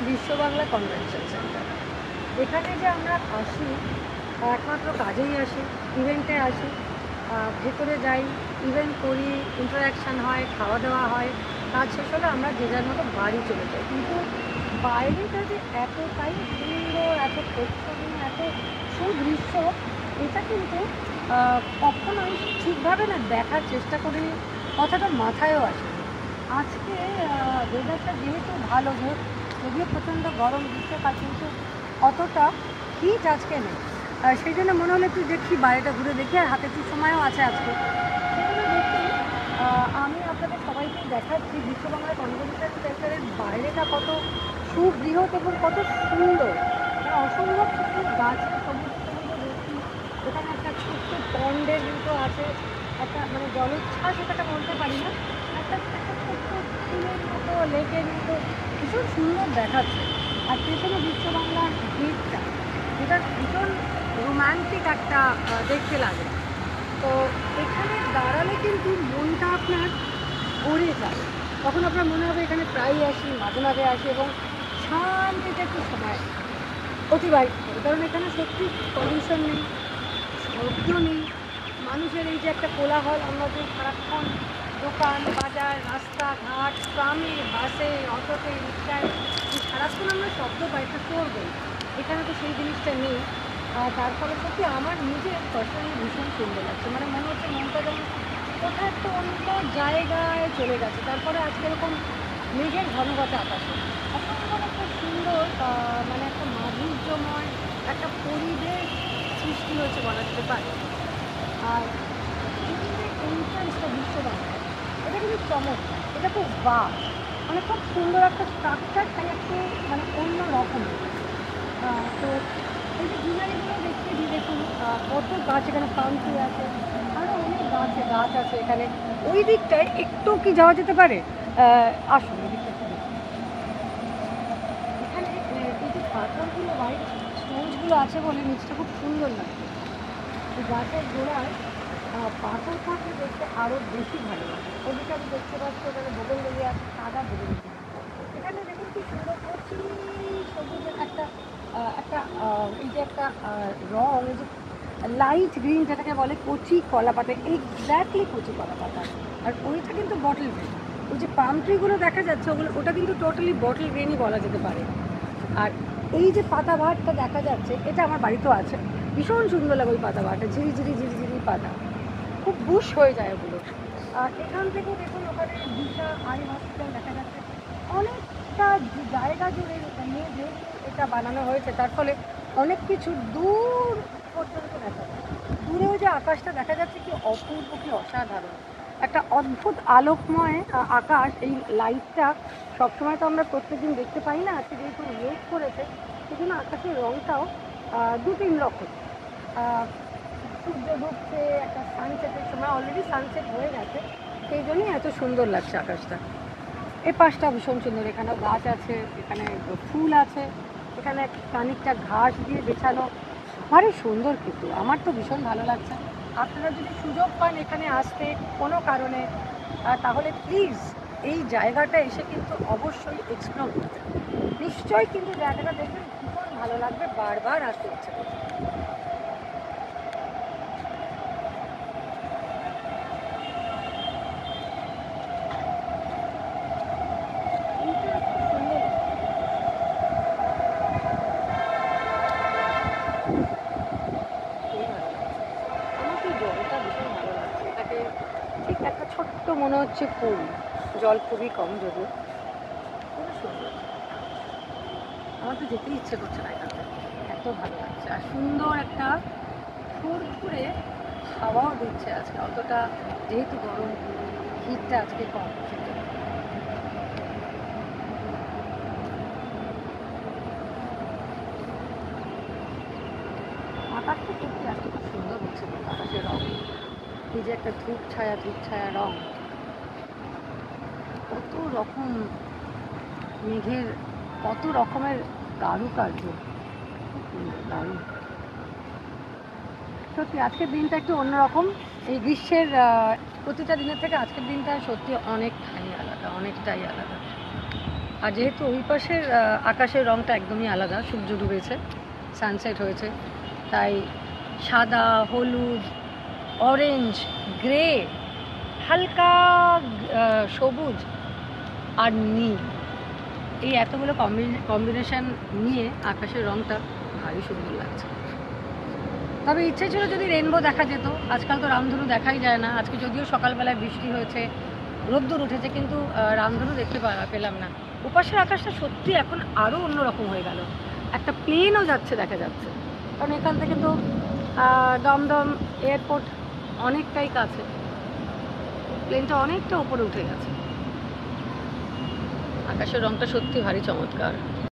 বিশ্ব Bangla convention centre. এখানে যে আমরা আসি একমাত্র কাজেই আসি, ইভেন্টে আসি, ভেতরে যাই, ইভেন্ট করি, ইন্টারাকশান হয়, খাওয়া দাওয়া হয়, কাজ শেষ হলে আমরা যে যার মতো বাড়ি চলে যাই। কিন্তু বাইরেটা যে এতটাই সুন্দর, এত পরিচ্ছন্ন, এত সুদৃশ্য, এটা কিন্তু কখনোই ঠিকভাবে না দেখার চেষ্টা করিনি, কথাটা মাথায়ও আসেনি। আজকে ওয়েদারটা যেহেতু ভালো, যদিও প্রচণ্ড গরম গ্রীষ্মকাল, কিন্তু অতটা হিট আজকে নেই। সেই জন্য মনে হলো একটু দেখি, বাইরেটা ঘুরে দেখি, আর হাতে একটু সময়ও আছে আজকে। সেগুলো দেখি। আমি আপনাদের সবাইকে দেখাচ্ছি বিশ্ববাংলা কনভেনশন সেন্টারের বাইরেটা কত সুবৃহৎ এবং কত সুন্দর, মানে অসম্ভব সুন্দর গাছে সবুজ সবুজ দেখি। এখানে একটা ছোট্ট পন্ডের মতো আছে, একটা মানে জলোচ্ছ্বাস এটাকে বলতে পারি না, একটা একটা ছোট্ট ফুলের মতো, লেকের মতো, ভীষণ সুন্দর দেখাচ্ছে। আর পেছনে বিশ্ববাংলার গেটটা, যেটা ভীষণ রোম্যান্টিক একটা দেখতে লাগে। তো এখানে দাঁড়ালে কিন্তু মনটা আপনার ভরে যায়। তখন আপনার মনে হবে এখানে প্রায়ই আসি, মাঝে মাঝে আসি এবং শান্তিতে একটু সময় অতিবাহিত করি। কারণ এখানে সত্যি পলিউশন নেই, শব্দ নেই, মানুষের এই যে একটা কোলাহল, আমরা যে সারাক্ষণ দোকান, বাজার, রাস্তাঘাট, ট্রামে, বাসে, অটোতে, রিক্সায় সারাক্ষণ আমরা শব্দ পাই, একটা করবো, এখানে তো সেই জিনিসটা নেই। তার ফলে সত্যি আমার নিজের পার্সোনালি ভীষণ সুন্দর লাগছে, মানে মনে হচ্ছে মনটা যেমন কোথাও একটা অন্য জায়গায় চলে গেছে। তারপরে আজকে এরকম মেঘের ঘনঘটা আকাশে অসম্ভব একটা সুন্দর, মানে একটা মাধুর্যময় একটা পরিবেশ সৃষ্টি হয়েছে বলা যেতে পারে। আর এই যে এন্ট্রান্সটা বিশ্ববাংলা, এটা কিন্তু চমৎকার, এটা খুব মানে খুব সুন্দর একটা স্ট্রাকচার, তাই একটু মানে অন্য রকম। তো এই যে গ্রিনারিগুলো দেখতে দিই, দেখুন কত গাছ, এখানে পাম ট্রি আছে, আরও অনেক গাছ আছে এখানে। ওই দিকটায় একটু কি যাওয়া যেতে পারে? আসুন ওই দিকটা একটু দেখুন। এখানে এই যে পাথরগুলো, হোয়াইট স্টোনসগুলো আছে বলে নিচটা খুব সুন্দর লাগছে। এই গাছের গোড়ায় পাথর থাকলে দেখতে আরও বেশি ভালো লাগে। ওদিকে আমি দেখতে পাচ্ছি ওখানে বোগেনভেলিয়া আছে, সাদা বোগেনভেলিয়া। এখানে দেখুন কি সুন্দর কচি সবুজের একটা একটা এই যে একটা রং, এই যে লাইট গ্রিন যেটাকে বলে কচি কলা পাতা, এক্স্যাক্টলি কচি কলা পাতা। আর ওইটা কিন্তু বটল গ্রিন। ওই যে পাম ট্রিগুলো দেখা যাচ্ছে, ওটা কিন্তু টোটালি বটল গ্রিনই বলা যেতে পারে। আর এই যে পাতা বাহারটা দেখা যাচ্ছে, এটা আমার বাড়িতেও আছে, ভীষণ সুন্দর লাগে ওই পাতা বাহারটা, ঝিরি ঝিরি ঝিরি ঝিরি পাতা, খুব বুশ হয়ে যায় ওগুলো। আর এখান থেকে দেখুন ওখানে দিশা আই হসপিটাল দেখা যাচ্ছে। অনেকটা জায়গা জুড়ে নিয়ে যেহেতু এটা বানানো হয়েছে, তার ফলে অনেক কিছু দূর পর্যন্ত দেখা যায়। দূরেও যে আকাশটা দেখা যাচ্ছে, কি অপূর্ব, কি অসাধারণ একটা অদ্ভুত আলোকময় আকাশ। এই লাইটটা সবসময় তো আমরা প্রত্যেকদিন দেখতে পাই না, আজকে যেহেতু মেঘ করেছে সেজন্য আকাশের রঙটাও দু তিন রকম। সূর্য ডুবছে, একটা সানসেটের সময়, অলরেডি সানসেট হয়ে গেছে, সেই জন্যই এত সুন্দর লাগছে আকাশটা। এই পাশটা ভীষণ সুন্দর, এখানেও গাছ আছে, এখানে ফুল আছে, এখানে খানিকটা ঘাস দিয়ে বেছানো, ভারী সুন্দর। কিন্তু আমার তো ভীষণ ভালো লাগছে। আপনারা যদি সুযোগ পান এখানে আসতে কোনো কারণে, তাহলে প্লিজ এই জায়গাটা এসে কিন্তু অবশ্যই এক্সপ্লোর করবেন। নিশ্চয়ই কিন্তু জায়গাটা দেখবেন ভীষণ ভালো লাগবে, বারবার আসতে ইচ্ছে করবে। আমার তো জলটা ভীষণ ভালো লাগছে, এটাকে ঠিক একটা ছোট্ট মনে হচ্ছে ফুল, জল খুবই কম যদিও, খুবই সুন্দর। আমার তো যেতেই ইচ্ছে করছে না এখান থেকে, এত ভালো লাগছে। আর সুন্দর একটা ফুরফুরে হাওয়াও দিচ্ছে আজকে, অতটা যেহেতু গরম, হিটটা আজকে কম সেজন্য। আকাশটা সত্যি আজকে খুব সুন্দর হচ্ছে, আকাশের রং, এই যে একটা ধূপ ছায়া রং, কত রকম মেঘের, কত রকমের কারুকার্য, দারুণ। সত্যি আজকের দিনটা একটু অন্যরকম। এই গ্রীষ্মের প্রতিটা দিনের থেকে আজকের দিনটা সত্যি অনেকটাই আলাদা, অনেকটাই আলাদা। আর যেহেতু ওই পাশের আকাশের রঙটা একদমই আলাদা, সূর্য ডুবেছে, সানসেট হয়েছে, তাই সাদা, হলুদ, অরেঞ্জ, গ্রে, হালকা সবুজ আর নীল, এই এতগুলো কম্বিনেশন নিয়ে আকাশের রঙটা ভারী সুন্দর লাগছে। তবে ইচ্ছে ছিল যদি রেনবো দেখা যেত, আজকাল তো রামধনু দেখাই যায় না। আজকে যদিও সকালবেলায় বৃষ্টি হয়েছে, রোদ্দুর উঠেছে, কিন্তু রামধনু দেখতে পেলাম না। ওপাশের আকাশটা সত্যি এখন আরও অন্যরকম হয়ে গেল, একটা প্লেনও যাচ্ছে দেখা যাচ্ছে, কারণ এখান থেকে তো দমদম এয়ারপোর্ট অনেকটাই কাছে, প্লেনটা অনেকটা উপরে উঠে গেছে। আকাশের রঙটা সত্যি ভারী চমৎকার।